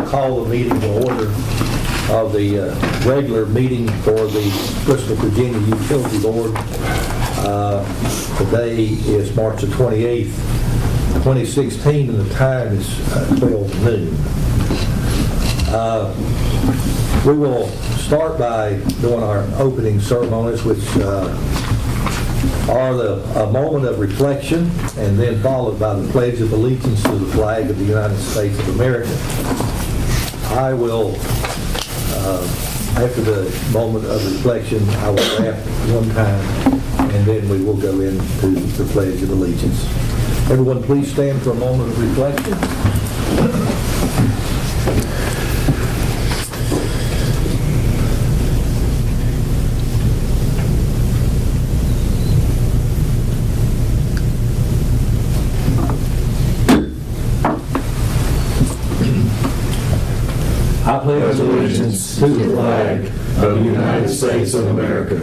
will call the meeting to order of the regular meeting for the Bristol, Virginia Utility Board. Today is March the 28th, 2016, and the time is 12 noon. We will start by doing our opening ceremonies, which are a moment of reflection, and then followed by the Pledge of Allegiance to the flag of the United States of America. I will, after the moment of reflection, I will rap one time, and then we will go into the Pledge of Allegiance. Everyone please stand for a moment of reflection. I pledge allegiance to the flag of the United States of America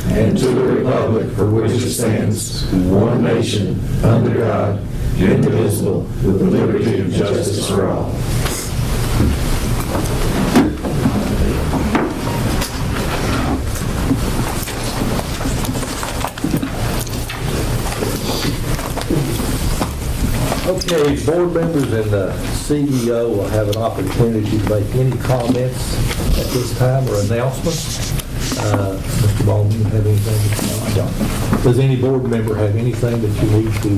and to the republic for which it stands, one nation, under God, indivisible, with liberty and justice for all. Okay, board members and the CEO will have an opportunity to make any comments at this time or announcements. Mr. Baldwin, have anything? No, I don't. Does any board member have anything that you need to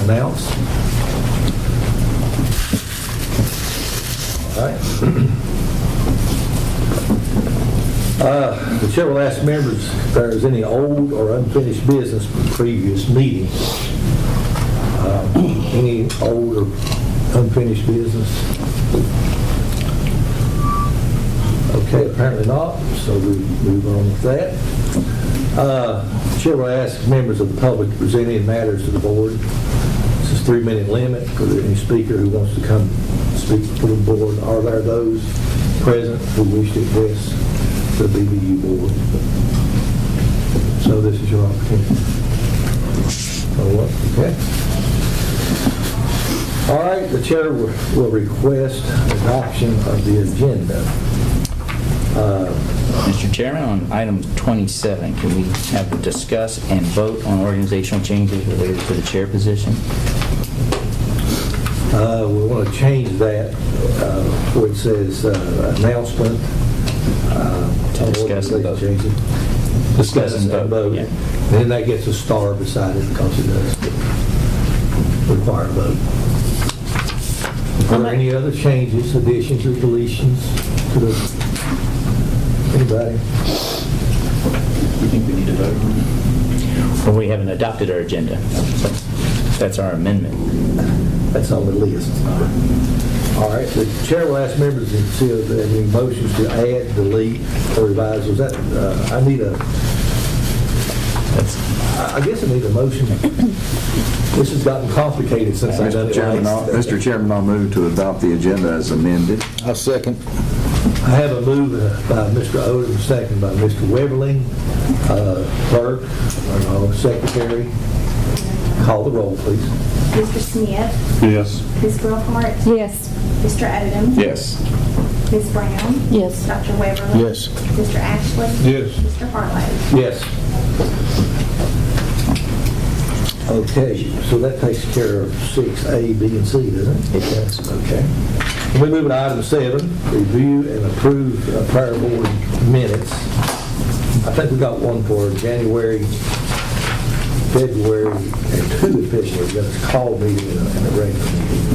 announce? All right. The chair will ask members if there is any old or unfinished business from previous meetings. Any old or unfinished business? Okay, apparently not, so we move on with that. Chair will ask members of the public to present any matters to the board. This is a 3-minute limit for any speaker who wants to come speak for the board. Are there those present who wish to address the BVU board? So this is your opportunity. Okay. All right, the chair will request adoption of the agenda. Mr. Chairman, on item 27, can we have a discuss and vote on organizational changes related to the chair position? We want to change that where it says announcement. To discuss and vote. Discuss and vote. Yeah. Then that gets a star beside it because it does require a vote. Are there any other changes, additions, or deletions to the, anybody? You think we need to vote on it? Well, we haven't adopted our agenda. So that's our amendment. That's on the list. All right, the chair will ask members to see if there are any motions to add, delete, or revise. Was that, I guess I need a motion. This has gotten complicated since I've done it. Mr. Chairman, I'll move to adopt the agenda as amended. I'll second. I have a move by Mr. Odom, second by Mr. Weberling. Clerk, or secretary, call the roll, please. Mr. Smith? Yes. Ms. Brookhart? Yes. Mr. Odom? Yes. Ms. Brown? Yes. Dr. Weberling? Yes. Mr. Ashley? Yes. Mr. Harlow? Yes. Okay, so that takes care of 6A, B, and C, doesn't it? It does. Okay. We move to item 7, review and approve prior board minutes. I think we got one for January, February, and 2 in February. We got a call meeting and a regular meeting.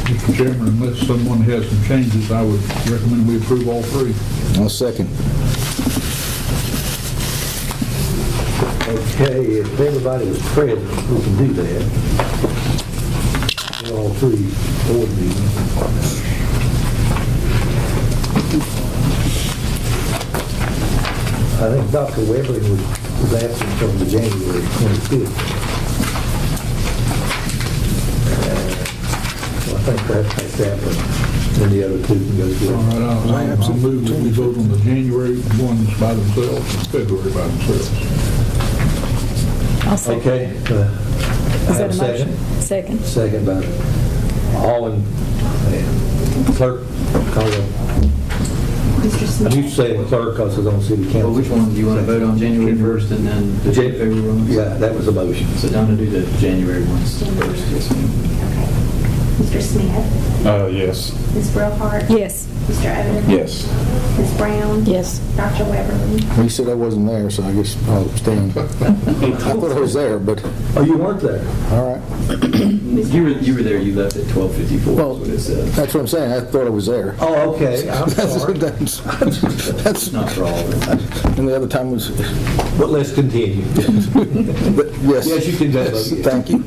Mr. Chairman, unless someone has some changes, I would recommend we approve all 3. I'll second. Okay, if everybody was present, we can do that. All 3 board meetings. I think Dr. Weberling was absent from the January 25th. So I think perhaps take that one, and the other 2 can go through. All right, I'll move that we vote on the January ones by themselves and February by themselves. I'll second. Okay, I have a second. Second. Second by all in, clerk, call it. Mr. I'm used to Smith. saying clerk because it's on city council. Well, which one, do you want to vote on January 1st and then the February ones? Yeah, that was a motion. So Donna, do the January ones first, yes, ma'am. Okay. Mr. Smith. Yes. Ms. Brillhart. Yes. Mr. Odom. Yes. Ms. Brown. Yes. Dr. Weberly. He said I wasn't there, so I guess I'll abstain. I thought I was there, but, Oh, you weren't there? all right. You were there, you left at 12:54, Well, is what it says. that's what I'm saying, I thought I was there. Oh, okay, I'm sorry. That's, Not for all of them. and the other time was, But let's continue. but yes. Yes, you can vote. Yes, thank you.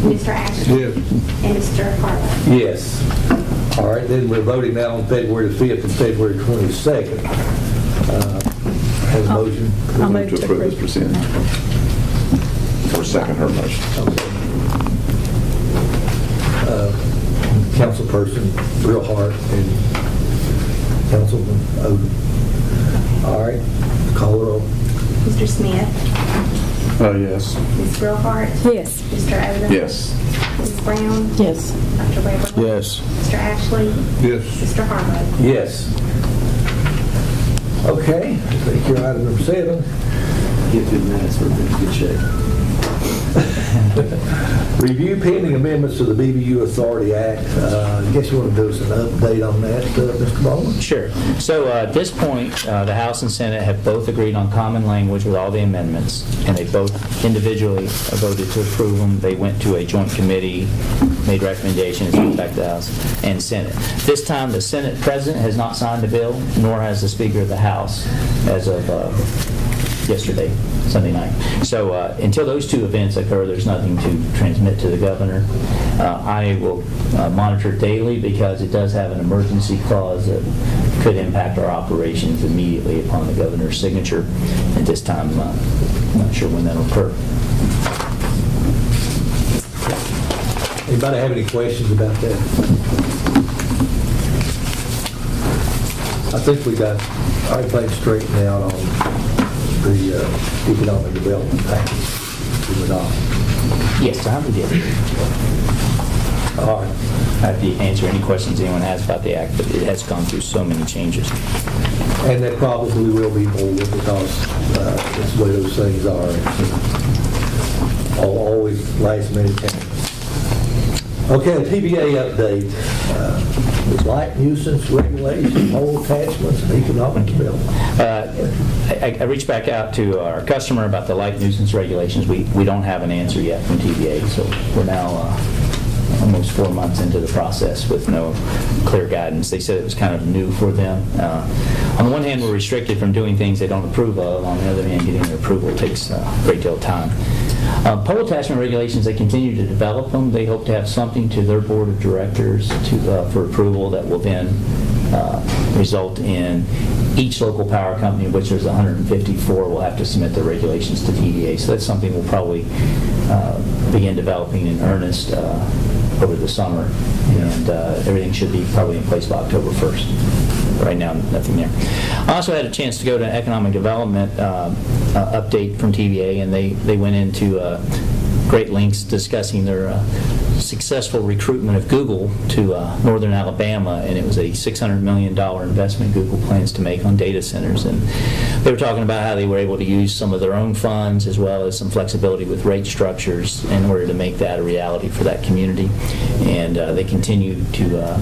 Mr. Ashley. Yes. And Mr. Harlow. Yes. All right, then we're voting now on February 5th and February 22nd. Have a motion? I'll move To approve as presented. Or second her motion. Okay. Councilperson Brillhart and Councilman Odom. All right, call the roll. Mr. Smith. Yes. Ms. Brillhart. Yes. Mr. Odom. Yes. Ms. Brown. Yes. Dr. Weberly. Yes. Mr. Ashley. Yes. Mr. Harlow. Yes. Okay, I think you're item number 7. Get good minutes, we're in good shape. Review pending amendments to the BVU Authority Act. I guess you want to do us an update on that, Mr. Bowman? Sure. So at this point, the House and Senate have both agreed on common language with all the amendments, and they both individually voted to approve them. They went to a joint committee, made recommendations, went back to the House and Senate. This time, the Senate President has not signed the bill, nor has the Speaker of the House as of yesterday, Sunday night. So until those two events occur, there's nothing to transmit to the governor. I will monitor daily because it does have an emergency clause that could impact our operations immediately upon the governor's signature. At this time, I'm not sure when that'll occur. Anybody have any questions about that? I think we got everything straightened out on the economic development package. Yes, I we did. All right. Happy to answer any questions anyone has about the act, but it has gone through so many changes. And there probably will be more because that's the way those things are. Always last minute change. Okay, TBA update. Light nuisance regulation, pole attachments, and economic development. I reached back out to our customer about the light nuisance regulations. We don't have an answer yet from TVA, so we're now almost 4 months into the process with no clear guidance. They said it was kind of new for them. On the one hand, we're restricted from doing things they don't approve of. On the other hand, getting their approval takes a great deal of time. Pole attachment regulations, they continue to develop them. They hope to have something to their board of directors for approval that will then result in each local power company, which there's 154, will have to submit their regulations to TVA. So that's something we'll probably begin developing in earnest over the summer, and everything should be probably in place by October 1st. Right now, nothing there. I also had a chance to go to an economic development update from TVA, and they went into great lengths discussing their successful recruitment of Google to northern Alabama, and it was a $600 million investment Google plans to make on data centers. And they were talking about how they were able to use some of their own funds as well as some flexibility with rate structures in order to make that a reality for that community. And they continue to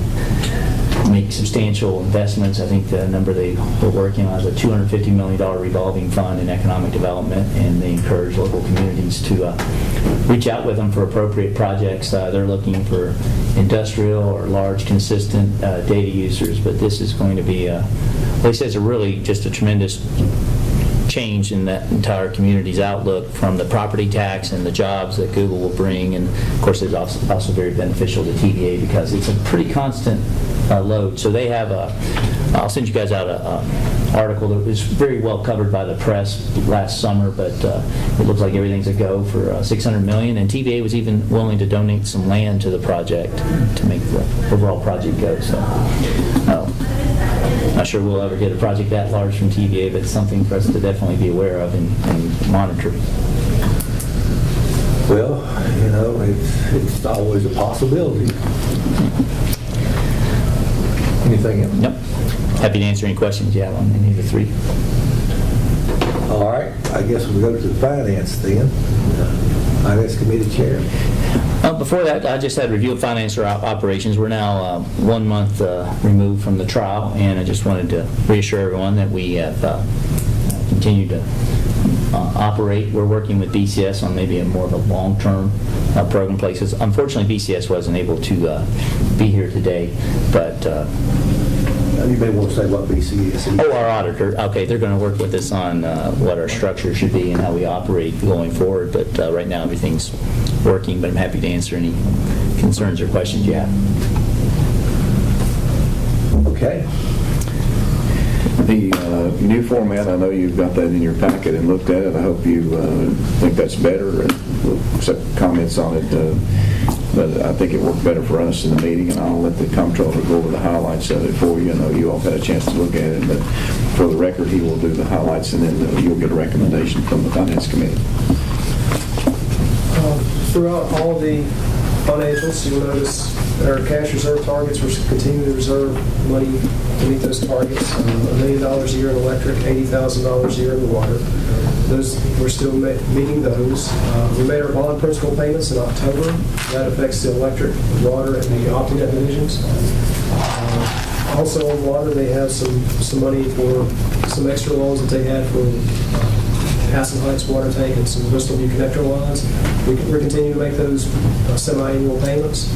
make substantial investments. I think the number they were working on is a $250 million revolving fund in economic development, and they encourage local communities to reach out with them for appropriate projects. They're looking for industrial or large, consistent data users, but this is going to be, they say it's a really just a tremendous change in that entire community's outlook from the property tax and the jobs that Google will bring. And of course, it's also very beneficial to TVA because it's a pretty constant load. So they have I'll send you guys out an article that was very well covered by the press last summer, but it looks like everything's a go for $600 million, and TVA was even willing to donate some land to the project to make the overall project go. So not sure we'll ever get a project that large from TVA, but it's something for us to definitely be aware of and monitor. Well, you know, it's always a possibility. Anything else? Nope. Happy to answer any questions you have on any of the three. All right, I guess we'll go to the finance then. Finance Committee Chair. Before that, I just had review of finance operations. We're now 1 month removed from the trial, and I just wanted to reassure everyone that we have continued to operate. We're working with BCS on maybe a more of a long-term program places. Unfortunately, BCS wasn't able to be here today, but You may want to say what BCS is. oh, our auditor. Okay, they're going to work with us on what our structure should be and how we operate going forward. But right now, everything's working. But I'm happy to answer any concerns or questions you have. Okay. The new format, I know you've got that in your packet and looked at it. I hope you think that's better and we'll accept comments on it. But I think it worked better for us in the meeting, and I'll let the comptroller go over the highlights of it for you. I know you all had a chance to look at it, but for the record, he will do the highlights, and then you'll get a recommendation from the Finance Committee. Throughout all the financials, you'll notice our cash reserve targets, we're continuing to reserve money to meet those targets. $1 million a year in electric, $80,000 a year in the water. Those, we're still meeting those. We made our bond principal payments in October. That affects the electric, water, and the OptiNet divisions. Also on water, they have some money for some extra loans that they had for Hassan Heights water tank and some Bristol View connector lines. We're continuing to make those semi-annual payments.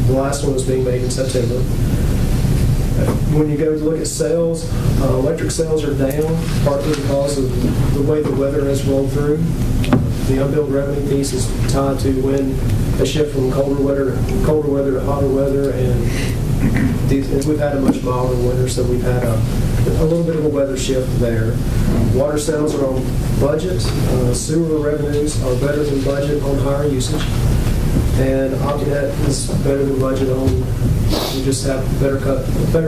The last one was being made in September. When you go to look at sales, electric sales are down, partly because of the way the weather has rolled through. The unbilled revenue piece is tied to when a shift from colder weather to hotter weather, and we've had a much milder winter, so we've had a little bit of a weather shift there. Water sales are on budget. Sewer revenues are better than budget on higher usage. And OptiNet is better than budget on, we just have better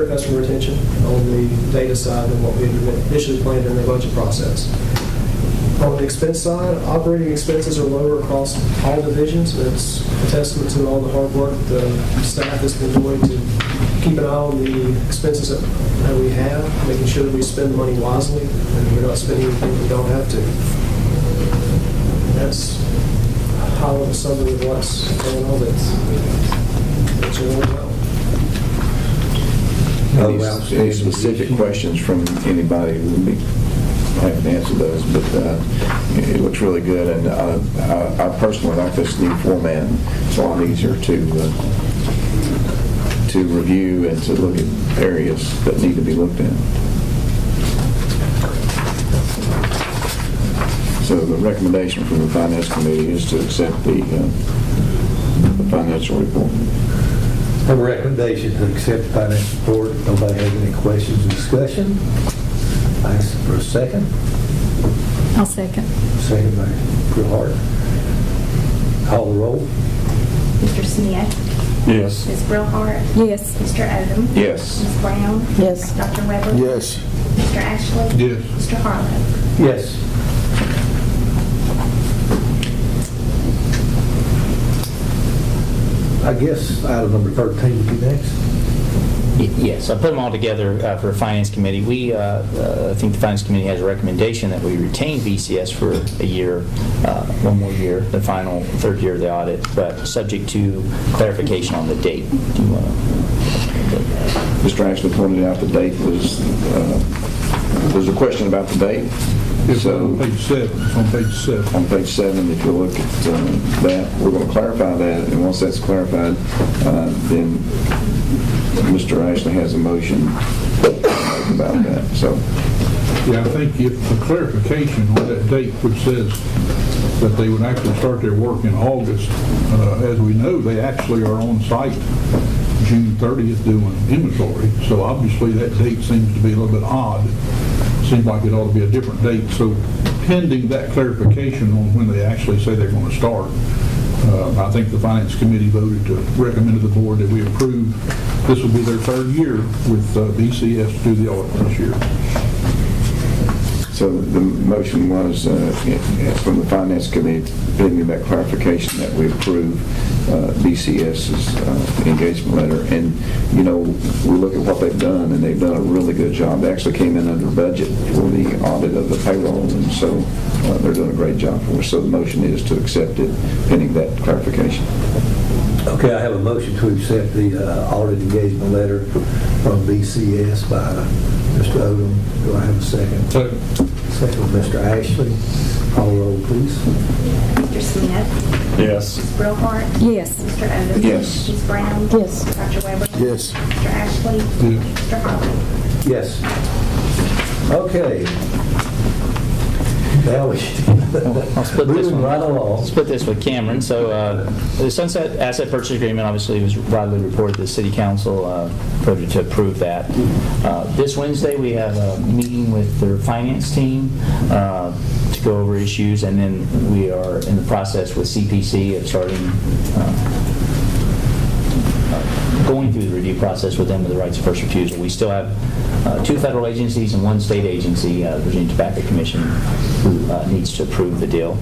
customer retention on the data side than what we had initially planned in the budget process. On the expense side, operating expenses are lower across all divisions. It's a testament to all the hard work the staff has been doing to keep an eye on the expenses that we have, making sure that we spend the money wisely and we're not spending anything we don't have to. That's how of a summary of what's going on that's going well. Any specific questions from anybody? We'll be happy to answer those, but it looks really good, and I personally like this new format. It's a lot easier to review and to look at areas that need to be looked at. So the recommendation from the Finance Committee is to accept the financial report. I have a recommendation to accept the finance report. Nobody has any questions or discussion? I ask for a second. I'll second. Second by Hart. Call the roll. Mr. Smith? Yes. Ms. Brillhart? Yes. Mr. Odom? Yes. Ms. Brown? Yes. Dr. Weber? Yes. Mr. Ashley? Yes. Mr. Harlow? Yes. I guess item number 13 would be next. Yes, I put them all together for Finance Committee. I think the Finance Committee has a recommendation that we retain BCS for a year, one more year, the final third year of the audit, but subject to clarification on the date. Do you want to? Mr. Ashley pointed out the date was, there's a question about the date. It's So on page 7. It's on page 7. on page 7, if you look at that, we're going to clarify that, and once that's clarified, then Mr. Ashley has a motion about that. So, Yeah, I think if the clarification on that date, which says that they would actually start their work in August, as we know, they actually are on site June 30th doing inventory, so obviously that date seems to be a little bit odd. Seems like it ought to be a different date. So pending that clarification on when they actually say they're going to start, I think the Finance Committee voted to recommend to the board that we approve. This will be their third year with BCS to do the audit this year. So the motion was from the Finance Committee, pending that clarification that we approve BCS's engagement letter. And, you know, we look at what they've done, and they've done a really good job. They actually came in under budget for the audit of the payroll, and so they're doing a great job for us. So the motion is to accept it, pending that clarification. Okay, I have a motion to accept the audit engagement letter from BCS by Mr. Odom. Do I have a second? Second. Second, Mr. Ashley. Call roll, please. Mr. Smith? Yes. Ms. Brillhart? Yes. Mr. Odom? Yes. Ms. Brown? Yes. Dr. Weber? Yes. Mr. Ashley? Yes. Mr. Harvey? Yes. Okay. Now we I'll split this moving one. right along. Split this with Cameron. So the Sunset Asset Purchase Agreement obviously was widely reported to the City Council, voted to approve that. This Wednesday we have a meeting with their finance team to go over issues, and then we are in the process with CPC of starting going through the review process with them with the rights of first refusal. We still have 2 federal agencies and 1 state agency, the Virginia Tobacco Commission, who needs to approve the deal.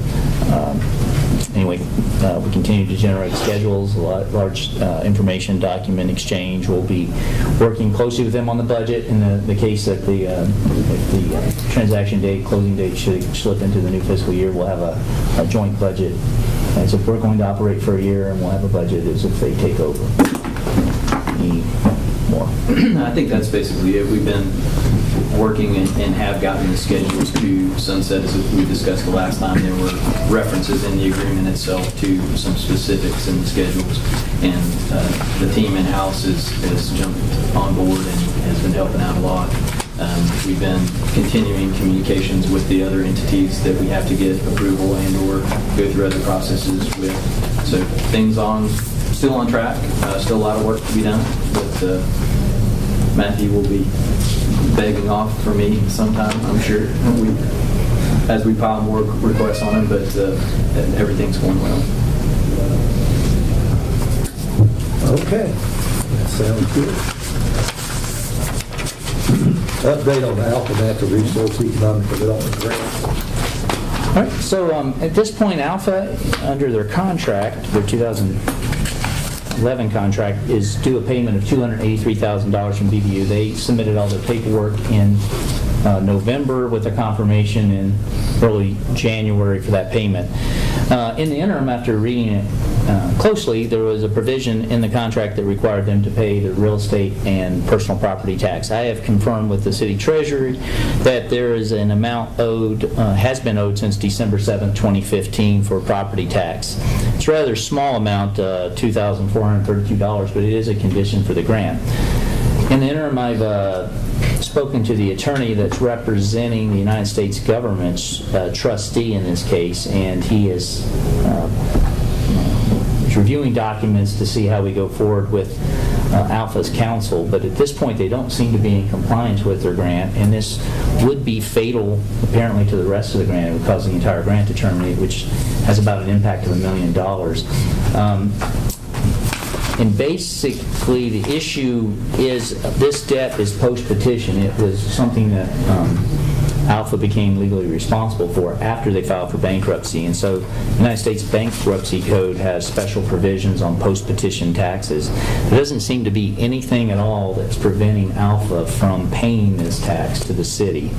Anyway, we continue to generate schedules, large information document exchange. We'll be working closely with them on the budget in the case that if the transaction date, closing date should slip into the new fiscal year, we'll have a joint budget as if we're going to operate for a year, and we'll have a budget as if they take over. Any more? I think that's basically it. We've been working and have gotten the schedules to sunset, as we discussed the last time. There were references in the agreement itself to some specifics in the schedules, and the team in-house has jumped on board and has been helping out a lot. We've been continuing communications with the other entities that we have to get approval and or go through other processes with. So things still on track, still a lot of work to be done, but Matthew will be begging off for me sometime, I'm sure, as we pile more requests on him, but everything's going well. Okay, that sounds good. Update on the Alpha Natural Resource Economic Development Grant. All right, so at this point, Alpha, under their contract, their 2011 contract, is due a payment of $283,000 from BVU. They submitted all their paperwork in November with a confirmation in early January for that payment. In the interim, after reading it closely, there was a provision in the contract that required them to pay the real estate and personal property tax. I have confirmed with the city treasury that there is an amount owed, has been owed since December 7th, 2015 for property tax. It's a rather small amount, $2,432, but it is a condition for the grant. In the interim, I've spoken to the attorney that's representing the United States government's trustee in this case, and he is reviewing documents to see how we go forward with Alpha's counsel. But at this point, they don't seem to be in compliance with their grant, and this would be fatal, apparently, to the rest of the grant. It would cause the entire grant to terminate, which has about an impact of $1 million. And basically, the issue is this debt is post-petition. It was something that Alpha became legally responsible for after they filed for bankruptcy. And so the United States Bankruptcy Code has special provisions on post-petition taxes. There doesn't seem to be anything at all that's preventing Alpha from paying this tax to the city.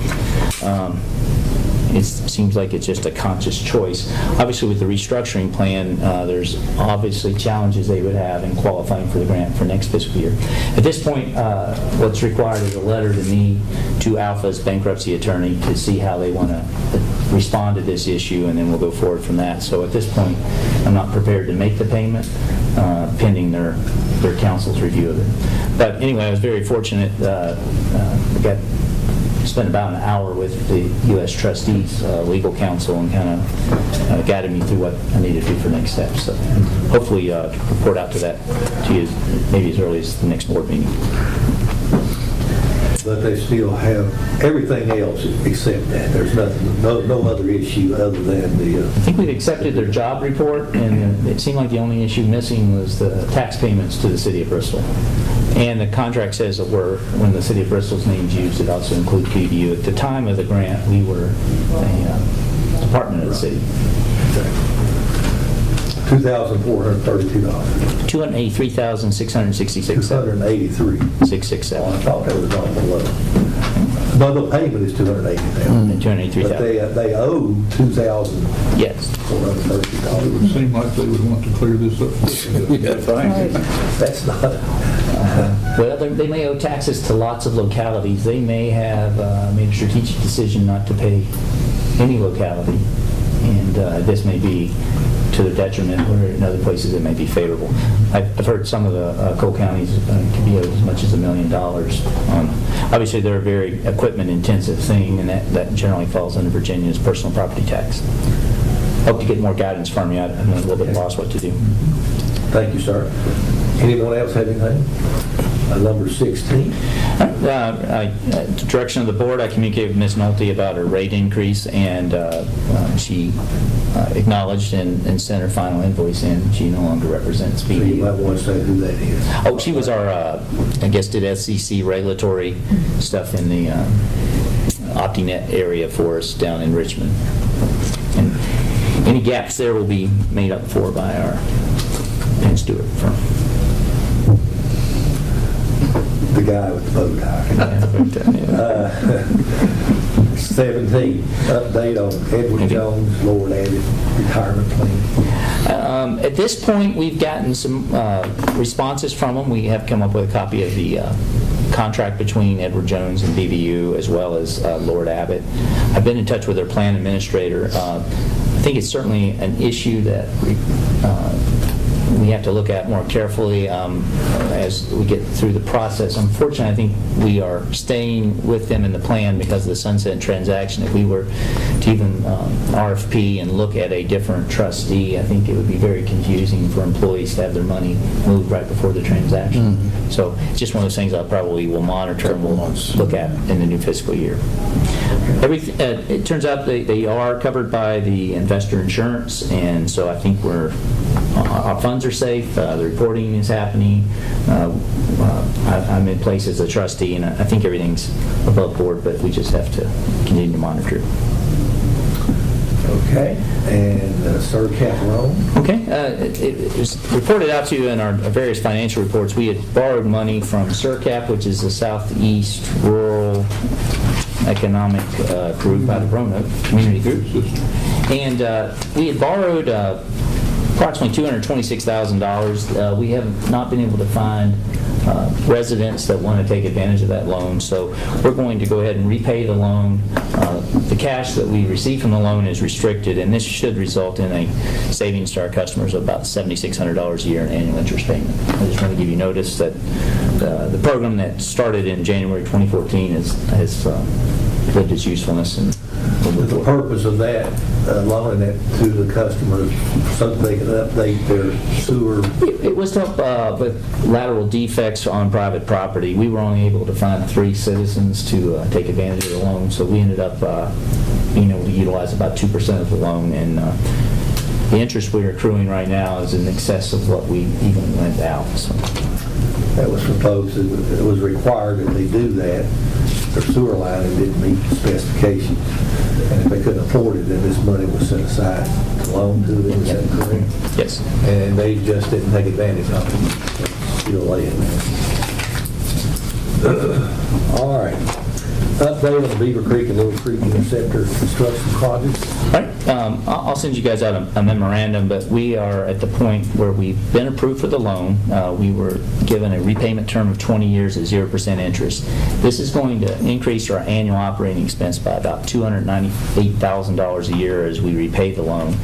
It seems like it's just a conscious choice. Obviously, with the restructuring plan, there's obviously challenges they would have in qualifying for the grant for next fiscal year. At this point, what's required is a letter to me, to Alpha's bankruptcy attorney, to see how they want to respond to this issue, and then we'll go forward from that. So at this point, I'm not prepared to make the payment, pending their counsel's review of it. But anyway, I was very fortunate. Spent about an hour with the U.S. trustees, legal counsel, and kind of guided me through what I needed to do for next steps. So hopefully report out to you maybe as early as the next board meeting. But they still have everything else except that. There's nothing, no other issue other than the... I think we've accepted their job report, and it seemed like the only issue missing was the tax payments to the city of Bristol. And the contract says that when the city of Bristol's name's used, it also includes BVU. At the time of the grant, we were a department of the city. $2,432. $283,666. 283. 667. Oh, I thought that was on the low. No, the payment is $280,000. $283,000. But they owe $2,432. Yes. It would seem like they would want to clear this up. That's not. Well, they may owe taxes to lots of localities. They may have made a strategic decision not to pay any locality, and this may be to their detriment, where in other places it may be favorable. I've heard some of the coal counties can be owed as much as $1 million. Obviously, they're a very equipment-intensive thing, and that generally falls under Virginia's personal property tax. Hope to get more guidance from you. I'm a little bit lost what to do. Thank you, sir. Anyone else have anything? Number 16. Direction of the board, I communicated with Ms. Nolte about her rate increase, and she acknowledged and sent her final invoice in. She no longer represents So you BVU. might want to say who that is. Oh, she was our, I guess, did SEC regulatory stuff in the OptiNet area for us down in Richmond. And any gaps there will be made up for by our Penn Stewart firm. The guy with the bow tie. 17, update on Edward Jones, Lord Abbott retirement plan. At this point, we've gotten some responses from them. We have come up with a copy of the contract between Edward Jones and BVU, as well as Lord Abbott. I've been in touch with their plan administrator. I think it's certainly an issue that we have to look at more carefully as we get through the process. Unfortunately, I think we are staying with them in the plan because of the sunset transaction. If we were to even RFP and look at a different trustee, I think it would be very confusing for employees to have their money moved right before the transaction. Mm-hmm. So it's just one of those things I probably will monitor and we'll look at in the new fiscal year. It turns out they are covered by the investor insurance, and so I think our funds are safe, the reporting is happening, I'm in place as a trustee, and I think everything's above board, but we just have to continue to monitor. Okay, and CERCAP loan. Okay, it was reported out to you in our various financial reports. We had borrowed money from CERCAP, which is the Southeast Rural Economic Group out of Roanoke, community group. And we had borrowed approximately $226,000. We have not been able to find residents that want to take advantage of that loan, so we're going to go ahead and repay the loan. The cash that we receive from the loan is restricted, and this should result in a savings to our customers of about $7,600 a year in annual interest payment. I just want to give you notice that the program that started in January 2014 has lived its usefulness. And The purpose of that, loaning that to the customers so that they can update their sewer. It was to help with lateral defects on private property. We were only able to find 3 citizens to take advantage of the loan, so we ended up being able to utilize about 2% of the loan, and the interest we're accruing right now is in excess of what we even lent out. So. That was for folks that it was required that they do that. Their sewer line didn't meet the specifications, and if they couldn't afford it, then this money was set aside to loan to them. Is that correct? Yes. And they just didn't take advantage of it. Still laying there. All right. Update on the Beaver Creek and Little Creek Interceptor construction projects. All right. I'll send you guys out a memorandum, but we are at the point where we've been approved for the loan. We were given a repayment term of 20 years at 0% interest. This is going to increase our annual operating expense by about $298,000 a year as we repay the loan.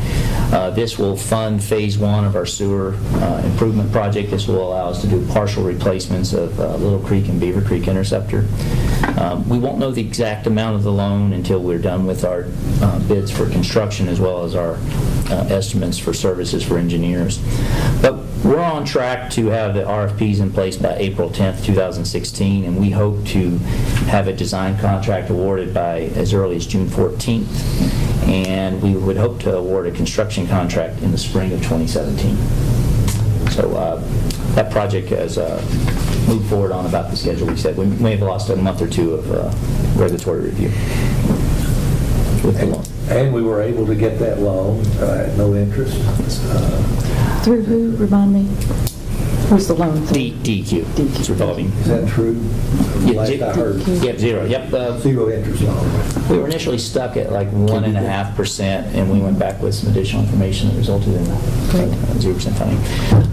This will fund phase 1 of our sewer improvement project. This will allow us to do partial replacements of Little Creek and Beaver Creek Interceptor. We won't know the exact amount of the loan until we're done with our bids for construction, as well as our estimates for services for engineers. But we're on track to have the RFPs in place by April 10th, 2016, and we hope to have a design contract awarded by as early as June 14th, and we would hope to award a construction contract in the spring of 2017. So that project has move forward on about the schedule we said. We may have lost a month or two of regulatory review with the loan. And we were able to get that loan at no interest. Through who, remind me? Who's the loan? DEQ. It's revolving. Is that true? Last I heard. Yep, zero. Yep. Zero interest loan. We were initially stuck at like 1.5%, and we went back with some additional information that resulted in 0% funding.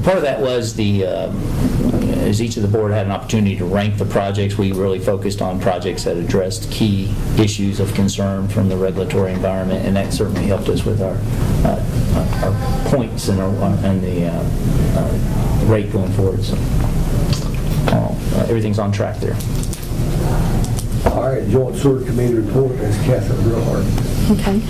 Part of that was as each of the board had an opportunity to rank the projects, we really focused on projects that addressed key issues of concern from the regulatory environment, and that certainly helped us with our points and the rate going forward. So everything's on track there. All right, Joint Sewer Committee report, that's Catherine Brillhart. Okay.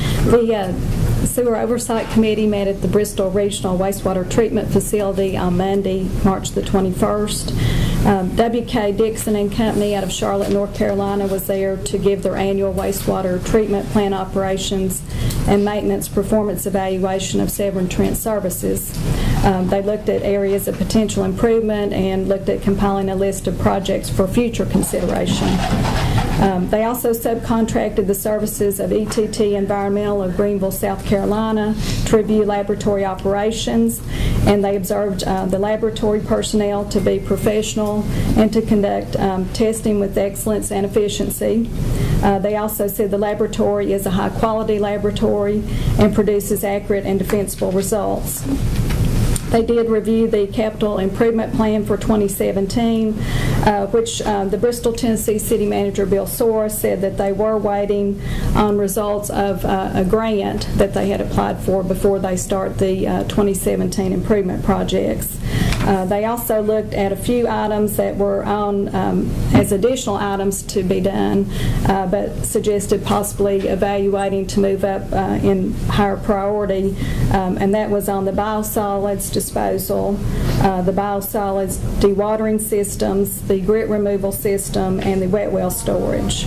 The Sewer Oversight Committee met at the Bristol Regional Wastewater Treatment Facility on Monday, March the 21st. W.K. Dixon and Company out of Charlotte, North Carolina was there to give their annual wastewater treatment plant operations and maintenance performance evaluation of Severn Trent services. They looked at areas of potential improvement and looked at compiling a list of projects for future consideration. They also subcontracted the services of ETT Environmental of Greenville, South Carolina to review laboratory operations, and they observed the laboratory personnel to be professional and to conduct testing with excellence and efficiency. They also said the laboratory is a high-quality laboratory and produces accurate and defensible results. They did review the capital improvement plan for 2017, which the Bristol, Tennessee City Manager Bill Sora said that they were waiting on results of a grant that they had applied for before they start the 2017 improvement projects. They also looked at a few items that were on as additional items to be done, but suggested possibly evaluating to move up in higher priority, and that was on the biosolids disposal, the biosolids dewatering systems, the grit removal system, and the wet well storage.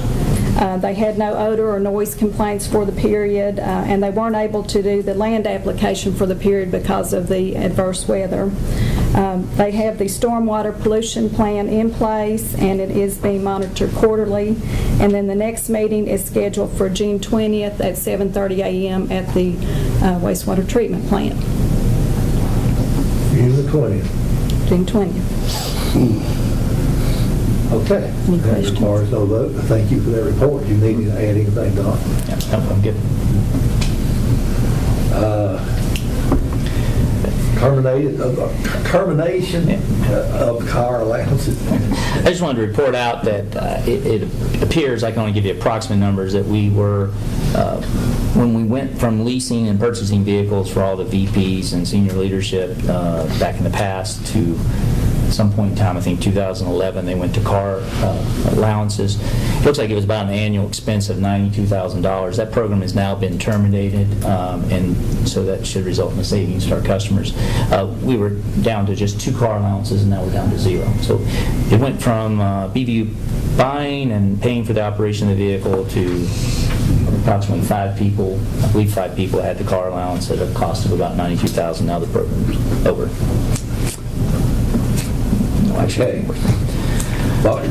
They had no odor or noise complaints for the period, and they weren't able to do the land application for the period because of the adverse weather. They have the stormwater pollution plan in place, and it is being monitored quarterly. And then the next meeting is scheduled for June 20th at 7:30 a.m. at the wastewater treatment plant. June the 20th. June 20th. Okay. Any That questions? requires no vote. Thank you for that report. Do you need to add anything, Don? Yeah, no, I'm good. Termination of car allowances. I just wanted to report out that it appears, I can only give you approximate numbers, that we were, when we went from leasing and purchasing vehicles for all the VPs and senior leadership back in the past to some point in time, I think 2011, they went to car allowances. It looks like it was about an annual expense of $92,000. That program has now been terminated, and so that should result in a savings to our customers. We were down to just 2 car allowances, and now we're down to 0. So it went from BVU buying and paying for the operation of the vehicle to approximately 5 people. I believe 5 people had the car allowance at a cost of about $92,000. Now the program's over. Okay.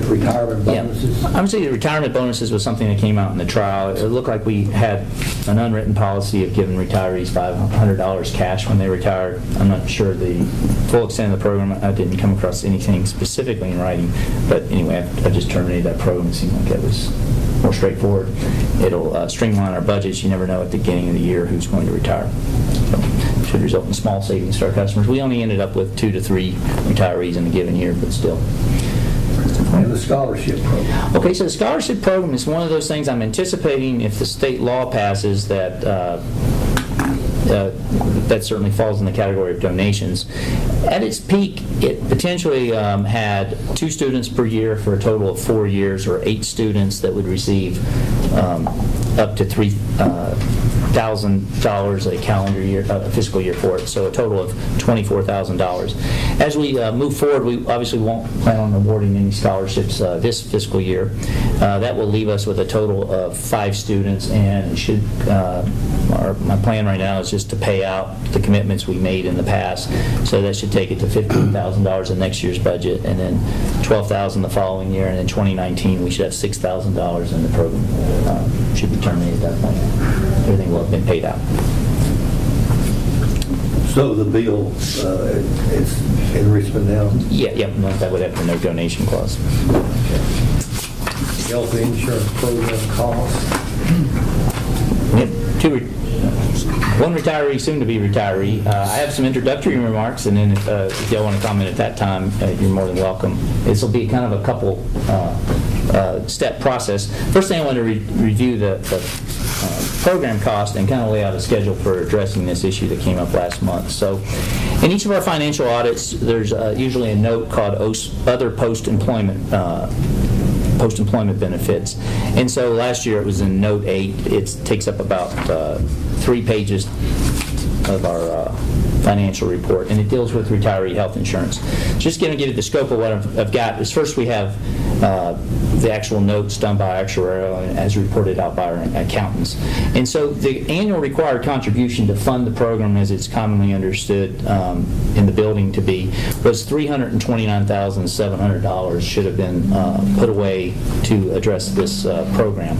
Retirement bonuses? I would say the retirement bonuses was something that came out in the trial. It looked like we had an unwritten policy of giving retirees $500 cash when they retired. I'm not sure the full extent of the program. I didn't come across anything specifically in writing. But anyway, I just terminated that program. It seemed like that was more straightforward. It'll streamline our budgets. You never know at the beginning of the year who's going to retire. So it should result in small savings to our customers. We only ended up with 2 to 3 retirees in a given year, but still. And the scholarship program. Okay, so the scholarship program is one of those things I'm anticipating if the state law passes that that certainly falls in the category of donations. At its peak, it potentially had 2 students per year for a total of 4 years, or 8 students that would receive up to $8,000 a calendar year, fiscal year for it, so a total of $24,000. As we move forward, we obviously won't plan on awarding any scholarships this fiscal year. That will leave us with a total of 5 students, and it should, my plan right now is just to pay out the commitments we made in the past, so that should take it to $15,000 in next year's budget, and then $12,000 the following year, and in 2019 we should have $6,000 in the program. Should be terminated at that point. Everything will have been paid out. So the bill is in Richmond now? Yeah, no, that would have the no donation clause. Health insurance program costs? We have one retiree, soon to be retiree. I have some introductory remarks, and then if y'all want to comment at that time, you're more than welcome. This will be kind of a couple step process. First thing, I want to review the program cost and kind of lay out a schedule for addressing this issue that came up last month. So in each of our financial audits, there's usually a note called other post-employment benefits. And so last year it was in note 8. It takes up about 3 pages of our financial report, and it deals with retiree health insurance. Just going to give you the scope of what I've got. Is first we have the actual notes done by actuarial and as reported out by our accountants. And so the annual required contribution to fund the program, as it's commonly understood in the building to be, was $329,700 should have been put away to address this program.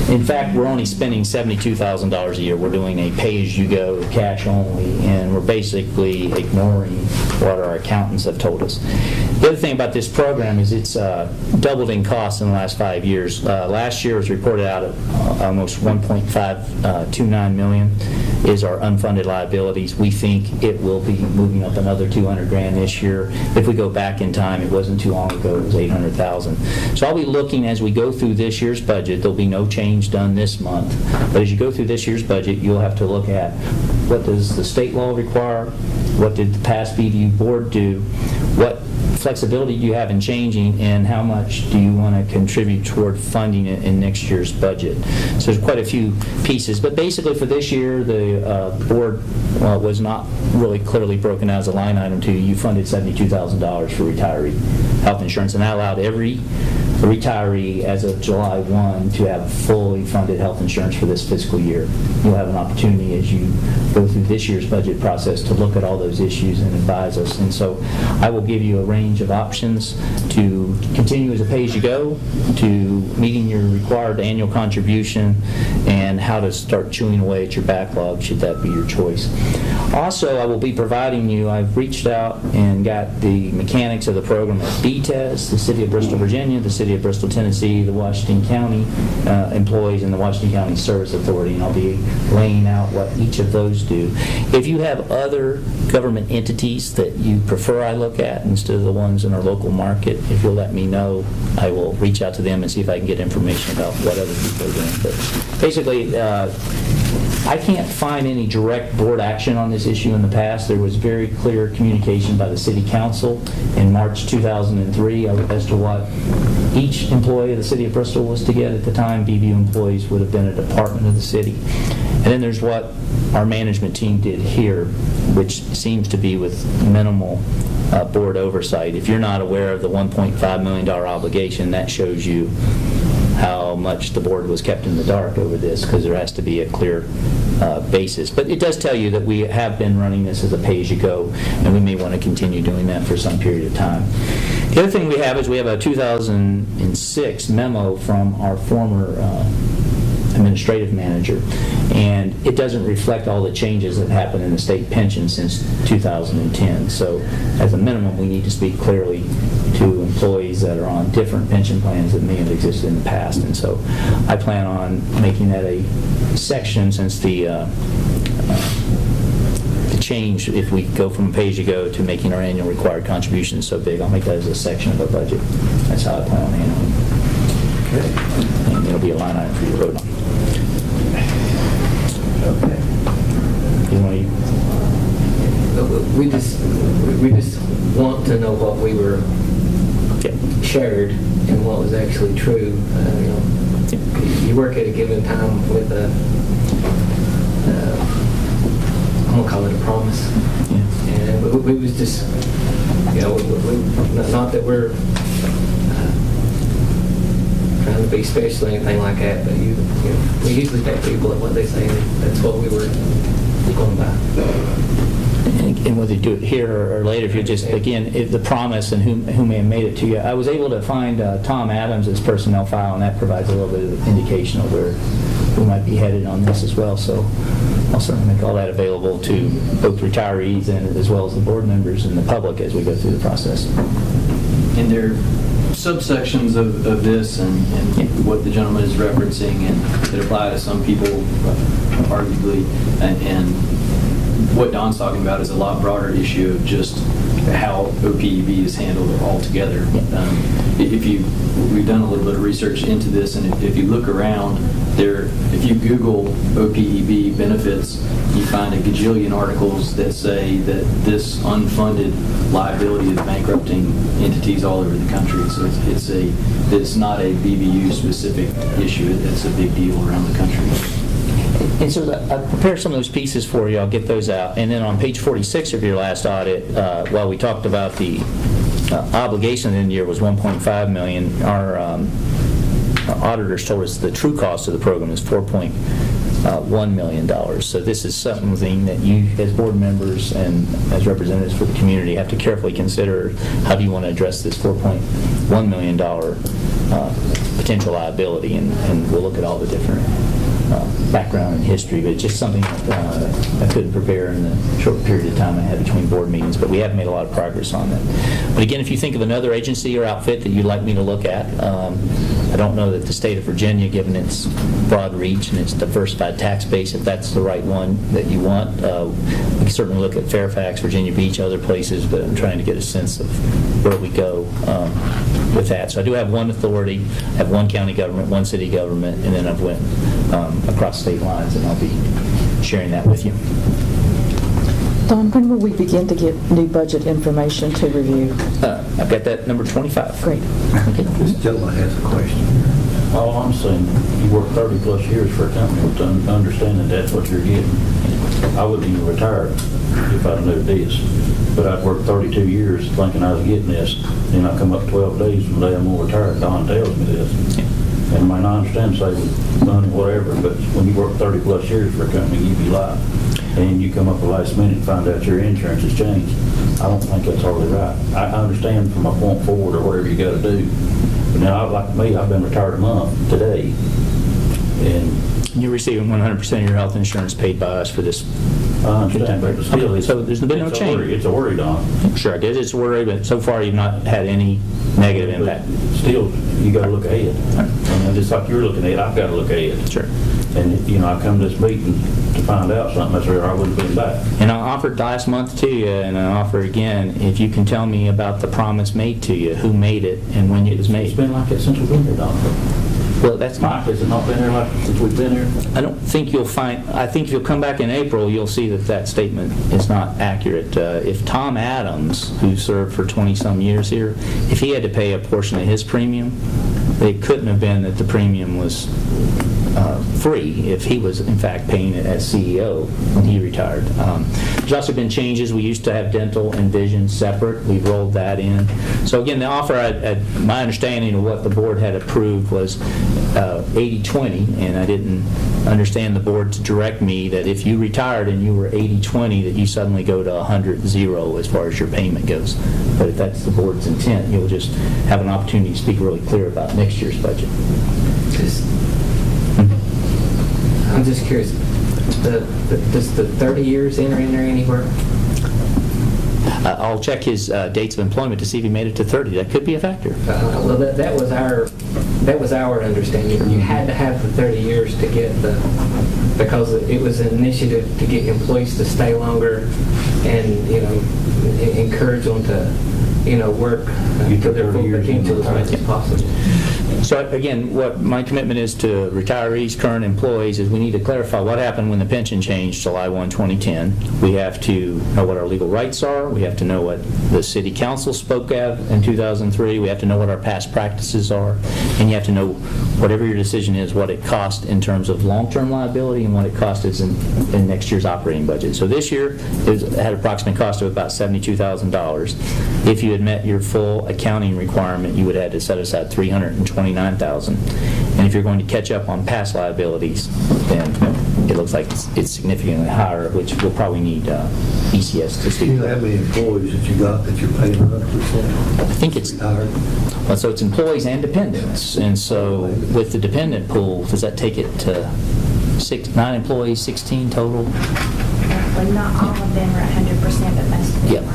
In fact, we're only spending $72,000 a year. We're doing a pay-as-you-go, cash only, and we're basically ignoring what our accountants have told us. The other thing about this program is it's doubled in cost in the last 5 years. Last year was reported out at almost $1.529 million is our unfunded liabilities. We think it will be moving up another $200,000 this year. If we go back in time, it wasn't too long ago, it was $800,000. So I'll be looking as we go through this year's budget. There'll be no change done this month. But as you go through this year's budget, you'll have to look at what does the state law require, what did the past BVU board do, what flexibility do you have in changing, and how much do you want to contribute toward funding it in next year's budget. So there's quite a few pieces, but basically for this year the board was not really clearly broken out as a line item to you funded $72,000 for retiree health insurance, and that allowed every retiree as of July 1 to have fully funded health insurance for this fiscal year. You'll have an opportunity as you go through this year's budget process to look at all those issues and advise us. And so I will give you a range of options to continue as a pay-as-you-go, to meeting your required annual contribution, and how to start chewing away at your backlog should that be your choice. Also, I will be providing you, I've reached out and got the mechanics of the program at BTES, the City of Bristol, Virginia, the City of Bristol, Tennessee, the Washington County employees, and the Washington County Service Authority, and I'll be laying out what each of those do. If you have other government entities that you prefer I look at instead of the ones in our local market, if you'll let me know, I will reach out to them and see if I can get information about what other people are doing. But basically, I can't find any direct board action on this issue in the past. There was very clear communication by the City Council in March 2003 as to what each employee of the City of Bristol was to get. At the time, BVU employees would have been a department of the city. And then there's what our management team did here, which seems to be with minimal board oversight. If you're not aware of the $1.5 million obligation, that shows you how much the board was kept in the dark over this, because there has to be a clear basis. But it does tell you that we have been running this as a pay-as-you-go, and we may want to continue doing that for some period of time. The other thing we have is we have a 2006 memo from our former administrative manager, and it doesn't reflect all the changes that happened in the state pension since 2010. So as a minimum, we need to speak clearly to employees that are on different pension plans that may have existed in the past. And so I plan on making that a section, since the change, if we go from pay-as-you-go to making our annual required contributions so big, I'll make that as a section of our budget. That's how I plan on handling it. Okay. And it'll be a line item for you to vote on. Okay. We just want to know what we were shared and what was actually true. You work at a given time with promise. And we was just, not that we're trying to be special or anything like that, but we usually take people at what they say, and that's what we were going by. And whether you do it here or later, if you just, again, the promise and who may have made it to you. I was able to find Tom Adams' personnel file, and that provides a little bit of indication of where we might be headed on this as well. So I'll certainly make all that available to both retirees and as well as the board members and the public as we go through the process. And there are subsections of this and what the gentleman is referencing and that apply to some people, arguably, and what Don's talking about is a lot broader issue of just how OPEB is handled altogether. We've done a little bit of research into this, and if you look around there, if you Google OPEB benefits, you find a gajillion articles that say that this unfunded liability is bankrupting entities all over the country. So it's not a BVU specific issue. It's a big deal around the country. And so I prepared some of those pieces for you. I'll get those out. And then on page 46 of your last audit, while we talked about the obligation in the year was $1.5 million, our auditors told us the true cost of the program is $4.1 million. So this is something that you, as board members and as representatives for the community, have to carefully consider. How do you want to address this $4.1 million potential liability? And we'll look at all the different background and history, but it's just something that I couldn't prepare in the short period of time I had between board meetings, but we have made a lot of progress on that. But again, if you think of another agency or outfit that you'd like me to look at, I don't know that the state of Virginia, given its broad reach and its diversified tax base, if that's the right one that you want. We can certainly look at Fairfax, Virginia Beach, other places, but I'm trying to get a sense of where we go with that. So I do have one authority, I have one county government, one city government, and then I've went across state lines, and I'll be sharing that with you. Don, when will we begin to get new budget information to review? I've got that number 25. Great. Okay. This gentleman has a question. All I'm saying, you work 30 plus years for a company to understand that that's what you're getting. I wouldn't even retire if I knew this, but I'd worked 32 years thinking I was getting this, then I come up 12 days from the day I'm going to retire, Don tells me this. And I mean, I understand saving money, whatever, but when you work 30 plus years for a company, you be liable. And you come up the last minute and find out your insurance has changed. I don't think that's hardly right. I understand from a point forward or whatever you got to do. But now, like me, I've been retired a month today. And you're receiving 100% of your health insurance paid by us for this. I understand, but still, okay, so there's been no change. It's a worry, Don. Sure, it is. It's a worry, but so far you've not had any negative impact. Still, you got to look ahead. I mean, just like you're looking ahead, I've got to look ahead. Sure. And, I come to this meeting to find out something, that's where I wouldn't have been back. And I offered last month to you, and I offer again, if you can tell me about the promise made to you, who made it, and when it was made. It's been like that since we've been here, Don. Well, that's Mike, has it not been here like since we've been here? I don't think you'll find, I think if you'll come back in April, you'll see that that statement is not accurate. If Tom Adams, who served for 20-some years here, if he had to pay a portion of his premium, it couldn't have been that the premium was free if he was in fact paying it as CEO when he retired. There's also been changes. We used to have dental and vision separate. We've rolled that in. So again, the offer, my understanding of what the board had approved was 80-20, and I didn't understand the board to direct me that if you retired and you were 80-20, that you suddenly go to 100-0 as far as your payment goes. But if that's the board's intent, you'll just have an opportunity to speak really clear about next year's budget. I'm just curious, does the 30 years enter in there anywhere? I'll check his dates of employment to see if he made it to 30. That could be a factor. Well, that was our understanding. You had to have the 30 years to get because it was an initiative to get employees to stay longer and encourage them to work to their full potential as much as possible. So again, what my commitment is to retirees, current employees, is we need to clarify what happened when the pension changed July 1, 2010. We have to know what our legal rights are. We have to know what the city council spoke of in 2003. We have to know what our past practices are. And you have to know, whatever your decision is, what it cost in terms of long-term liability and what it cost is in next year's operating budget. So this year, it had an approximate cost of about $72,000. If you had met your full accounting requirement, you would have had to set aside $329,000. And if you're going to catch up on past liabilities, then it looks like it's significantly higher, which we'll probably need ECS to speak. You know how many employees that you got that you're paying 100%? I think it's retired? Well, so it's employees and dependents. And so with the dependent pool, does that take it to 9 employees, 16 total? Well, not all of them are 100%, but most of them Yep. are.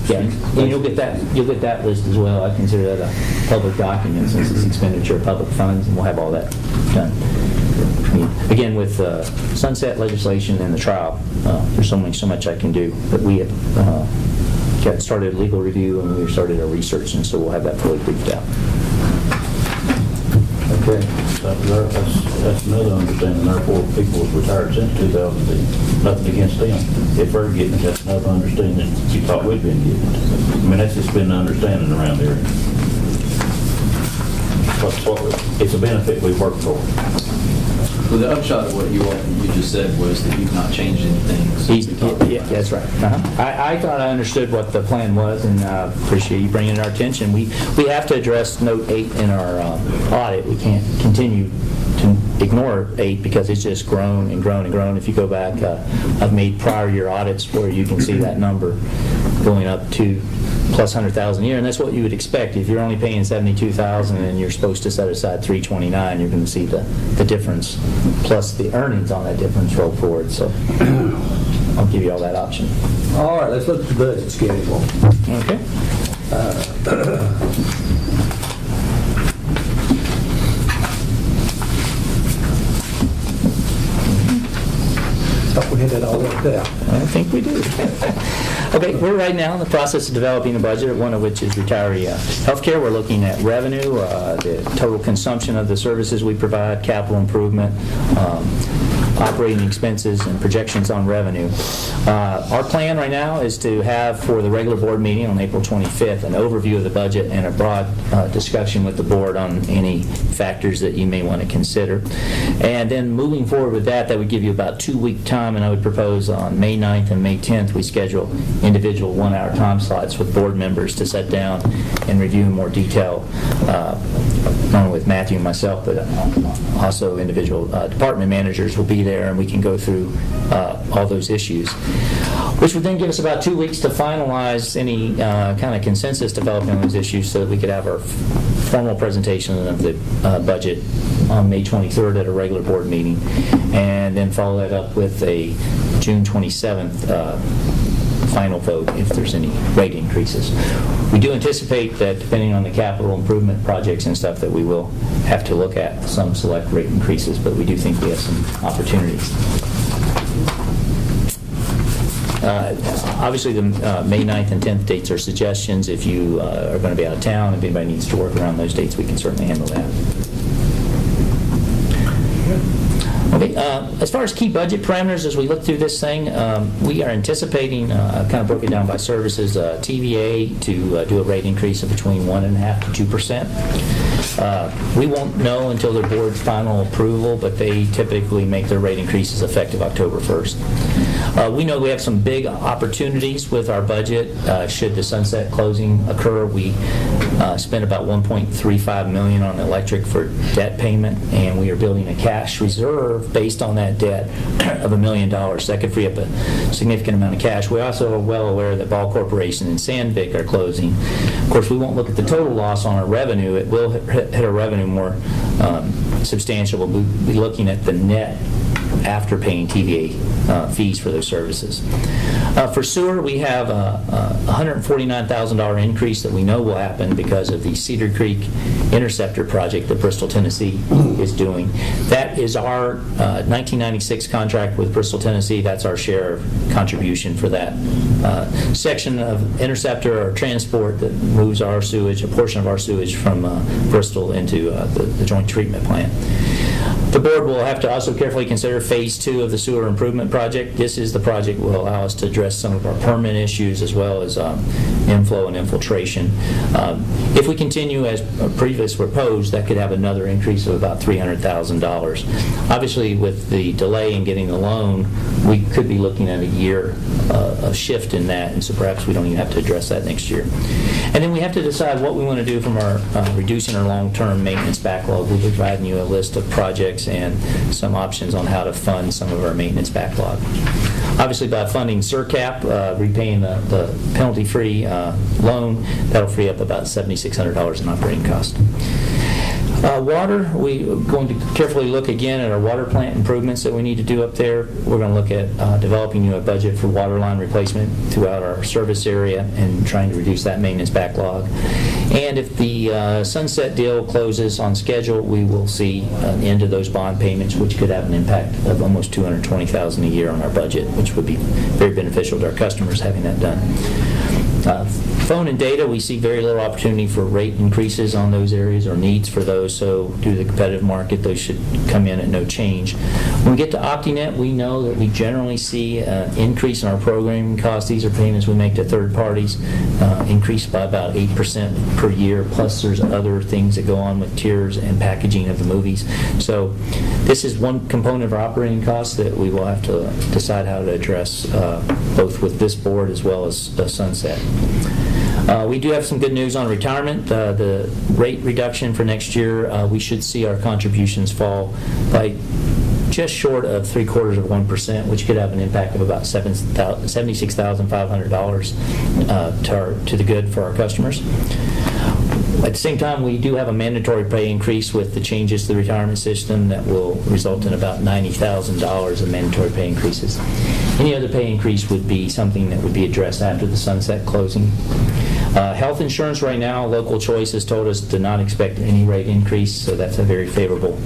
Yeah, and you'll get that list as well. I consider that a public document since it's expenditure of public funds, and we'll have all that done. Again, with sunset legislation and the trial, there's so much I can do. But we have got started legal review and we started our research, and so we'll have that fully briefed out. Okay. That's another understanding. Therefore, people who've retired since 2010, nothing against them. If they're getting it, that's another understanding you thought we'd been getting. I mean, that's just been an understanding around here. It's a benefit we've worked for. Well, the upshot of what you just said was that you've not changed anything since we talked about Yeah, that's right. I thought I understood what the plan was, and I appreciate you bringing it to our attention. We have to address Note 8 in our audit. We can't continue to ignore 8 because it's just grown and grown and grown. If you go back, I've made prior year audits where you can see that number going up to plus 100,000 a year, and that's what you would expect. If you're only paying 72,000 and you're supposed to set aside 329, you're going to see the difference plus the earnings on that difference roll forward. So I'll give you all that option. All right, let's look at the budget schedule. Okay. Thought we had that all worked out. I think we do. Okay, we're right now in the process of developing a budget, one of which is retiree healthcare. We're looking at revenue, the total consumption of the services we provide, capital improvement, operating expenses, and projections on revenue. Our plan right now is to have, for the regular board meeting on April 25th, an overview of the budget and a broad discussion with the board on any factors that you may want to consider. And then moving forward with that would give you about 2-week time, and I would propose on May 9th and May 10th we schedule individual 1-hour time slots with board members to sit down and review in more detail, not only with Matthew and myself, but also individual department managers will be there, and we can go through all those issues, which would then give us about 2 weeks to finalize any kind of consensus developing on those issues so that we could have our formal presentation of the budget on May 23rd at a regular board meeting, and then follow that up with a June 27th final vote if there's any rate increases. We do anticipate that depending on the capital improvement projects and stuff that we will have to look at some select rate increases, but we do think we have some opportunities. Obviously, the May 9th and 10th dates are suggestions. If you are going to be out of town, if anybody needs to work around those dates, we can certainly handle that. Okay, as far as key budget parameters, as we look through this thing, we are anticipating, kind of broke it down by services, TVA to do a rate increase of between 1.5% to 2%. We won't know until the board's final approval, but they typically make their rate increases effective October 1st. We know we have some big opportunities with our budget. Should the sunset closing occur, we spent about $1.35 million on electric for debt payment, and we are building a cash reserve based on that debt of $1 million. That could free up a significant amount of cash. We also are well aware that Ball Corporation and Sandvik are closing. Of course, we won't look at the total loss on our revenue. It will hit our revenue more substantial. We'll be looking at the net after paying TVA fees for those services. For sewer, we have a $149,000 increase that we know will happen because of the Cedar Creek Interceptor project that Bristol, Tennessee is doing. That is our 1996 contract with Bristol, Tennessee. That's our share of contribution for that section of Interceptor or transport that moves our sewage, a portion of our sewage from Bristol into the joint treatment plant. The board will have to also carefully consider phase 2 of the sewer improvement project. This is the project that will allow us to address some of our permanent issues as well as inflow and infiltration. If we continue as previously proposed, that could have another increase of about $300,000. Obviously, with the delay in getting the loan, we could be looking at a year of shift in that, and so perhaps we don't even have to address that next year. And then we have to decide what we want to do from our reducing our long-term maintenance backlog. We'll be providing you a list of projects and some options on how to fund some of our maintenance backlog. Obviously, by funding SURCAP, repaying the penalty-free loan, that'll free up about $7,600 in operating cost. Water, we're going to carefully look again at our water plant improvements that we need to do up there. We're going to look at developing a budget for water line replacement throughout our service area and trying to reduce that maintenance backlog. And if the Sunset deal closes on schedule, we will see an end of those bond payments, which could have an impact of almost $220,000 a year on our budget, which would be very beneficial to our customers having that done. Phone and data, we see very little opportunity for rate increases on those areas or needs for those, so due to the competitive market, those should come in at no change. When we get to OptiNet, we know that we generally see an increase in our programming costs. These are payments we make to third parties, increased by about 8% per year, plus there's other things that go on with tiers and packaging of the movies. So this is one component of our operating costs that we will have to decide how to address both with this board as well as Sunset. We do have some good news on retirement. The rate reduction for next year, we should see our contributions fall by just short of 0.75%, which could have an impact of about $76,500 to the good for our customers. At the same time, we do have a mandatory pay increase with the changes to the retirement system that will result in about $90,000 of mandatory pay increases. Any other pay increase would be something that would be addressed after the sunset closing. Health insurance right now, Local Choice has told us to not expect any rate increase, so that's a very favorable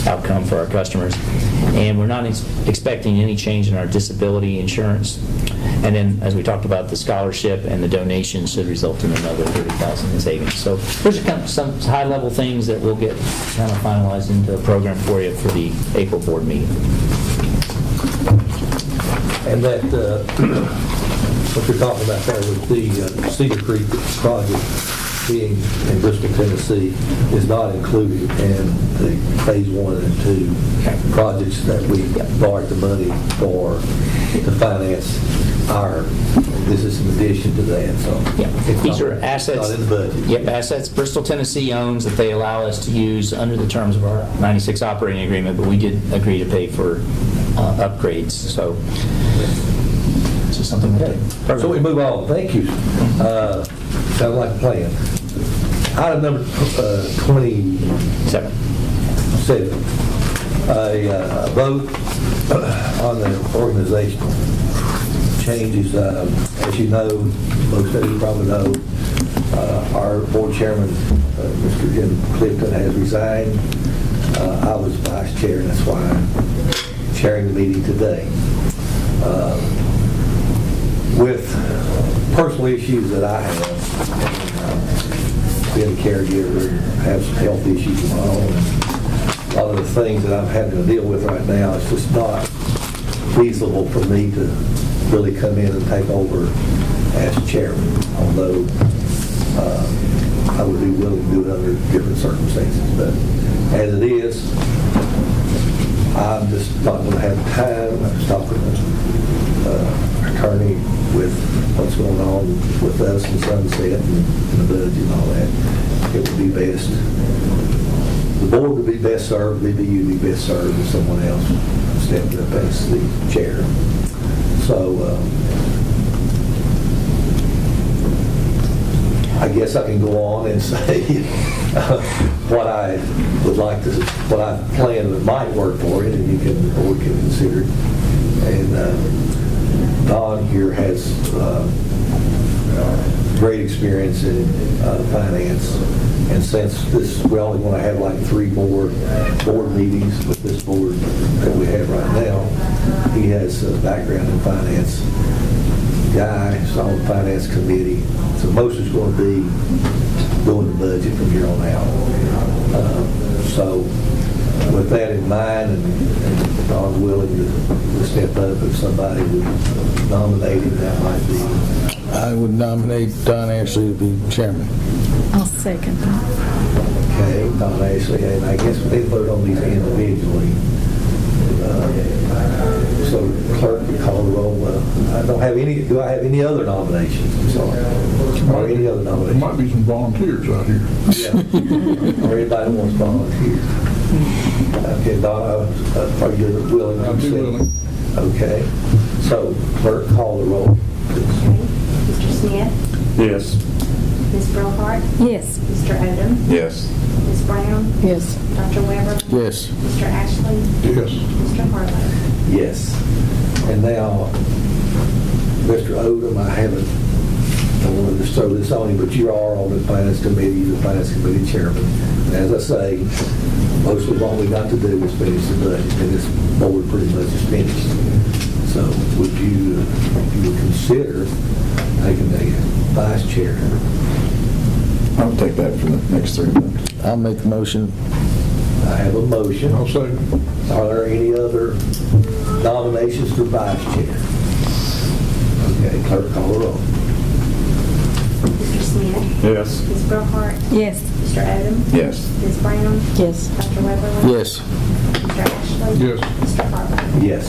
outcome for our customers. And we're not expecting any change in our disability insurance. And then, as we talked about, the scholarship and the donations should result in another $30,000 in savings. So there's kind of some high-level things that we'll get kind of finalized into a program for you for the April board meeting. And that, what you're talking about there with the Cedar Creek project being in Bristol, Tennessee, is not included in the phase 1 and 2 projects that we borrowed the money for to finance our. This is in addition to that. So these are assets. Not in the budget. Yep, assets Bristol, Tennessee owns that they allow us to use under the terms of our 96 operating agreement, but we did agree to pay for upgrades. So it's just something we did. So we move on. Thank you. Sounds like a plan. Item number 27. A vote on the organizational changes. As you know, most of you probably know, our board chairman, Mr. Jim Clifton, has resigned. I was vice chair, and that's why I'm chairing the meeting today. With personal issues that I have, being a caregiver, have some health issues of my own, and a lot of the things that I'm having to deal with right now, it's just not feasible for me to really come in and take over as chairman, although I would be willing to do it under different circumstances. But as it is, I'm just not going to have time. I was talking to attorney with what's going on with us and Sunset and the budget and all that. It would be best, the board would be best served, BVU would be best served if someone else stepped up as the chair. So I guess I can go on and say what I would like to, what I plan that might work for it, and you can, or we can consider it. And Don here has great experience in finance, and since this, we only want to have like 3 more board meetings with this board that we have right now, he has a background in finance. Guy, he's on the finance committee, so most is going to be doing the budget from here on out. So with that in mind, and Don's willing to step up if somebody would nominate him, that might be. I would nominate Don Ashley to be chairman. I'll second that. Okay, Don Ashley, and I guess they vote on these individually. So clerk, you call the roll. I don't have any, do I have any other nominations? Sorry. Or any other There nominations? might be some volunteers out here. Yeah. Or anybody wants to volunteer? Okay, Don, are you willing to I'd be accept? willing. Okay, so clerk, call the roll. Mr. Smith? Yes. Ms. Brillhart? Yes. Mr. Odom? Yes. Ms. Brown? Yes. Dr. Weber? Yes. Mr. Ashley? Yes. Mr. Harlow? Yes. And now, Mr. Odom, I haven't, I wanted to throw this on you, but you are on the finance committee, you're the finance committee chairman. And as I say, most of what we got to do is finish the budget, and this board pretty much is finished. So would you, if you would consider taking the vice chair? I'll take that for the next 3 months. I'll make the motion. I have a motion. I'll second. Are there any other nominations for vice chair? Okay, clerk, call the roll. Mr. Smith? Yes. Ms. Brillhart? Yes. Mr. Odom? Yes. Ms. Brown? Yes. Dr. Weber? Yes. Mr. Ashley? Yes. Mr. Harlow? Yes.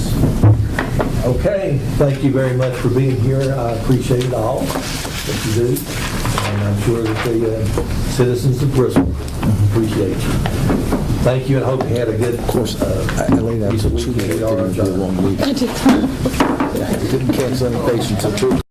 Okay, thank you very much for being here. I appreciate it all that you do. And I'm sure that the citizens of Bristol appreciate you. Thank you, and hope you had a good Of course, I laid out piece the of two weekend. didn't do a long week. Didn't catch some patients of truth.